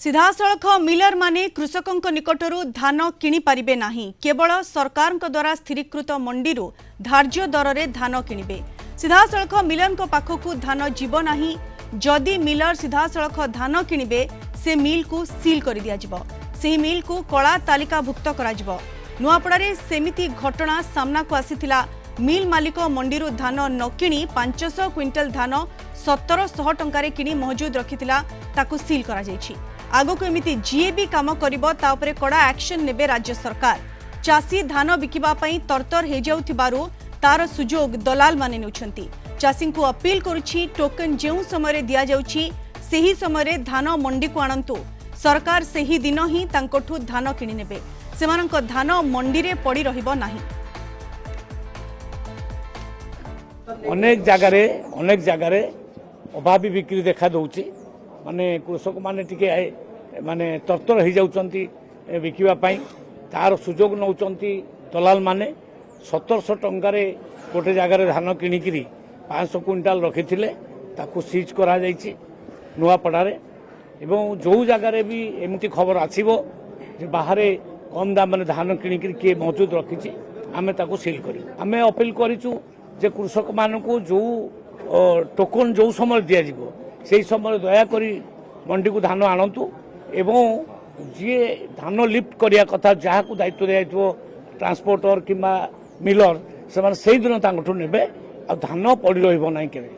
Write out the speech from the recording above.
सीधासलख Miller माने कृषकों निकटरू धान किणी पारिबे नाही। केवल सरकार द्वारा स्थिरीकृत मंडी धार्य दर में धान किणिबे। सीधासलख मिलर पाखकू धान जीव नाही। जदि मिलर सीधासलख धान किणिबे से मिल को सील कर दिया जिवो। सेही मिल को कला तालिकाभुक्त करा जिवो। नुआपड़ारे सेमिति घटना सामना को आसीथिला। मिल मालिक मंडी धान न किणी 500 क्विंटल धान 1700 टंकारे किणी मौजूद रखिथिला ताकू सील करा जायछि। आगको एमिति जीए भी काम करिबो ता उपरे कड़ा एक्शन नेबे राज्य सरकार। चाषी धान बिकिबा पई तरतर हे जाउथिबारु तार सुजोग दलाल माने नेउछंती। चाषी को अपील करुछि टोकन जेउ समय दिया जाउछि सेही समय धान मंडी को आणंतु। सरकार सेही दिन ही तांकोठु धान किनि नेबे। सेमानक धान मंडी रे पड़ी रहिबो नाही। अनेक जगार अभावी बिक्री देखा दौची माने कृषक माने टिके माने तरतर हो जाउचंती बिकिबा पई तार सुजोग नौचंती दलाल माने 1700 टंकारे गोटे जगार धान किणिकी 500 क्विंटाल रखिथिले ताकू सीज करा जायछि नुआपड़ारे। एवं जो जगार भी एमती खबर आसीबो जे बाहर कम दाम माने धान किणिकी किए मौजूद रखिछि आमे ताकू सील करी। आमे अपील करिछु जे कृषक मानकू जो टोकन जो समय दिया जिवो से समय दयाकोरी मंडी को धान आणतु एवं जी धान लिफ्ट करिया कथा जहाँ को दायित्व दिया ट्रांसपोर्टर किंबा मिलर से दिन नेबे आ धान पड़ी रहिबो नाही केबे।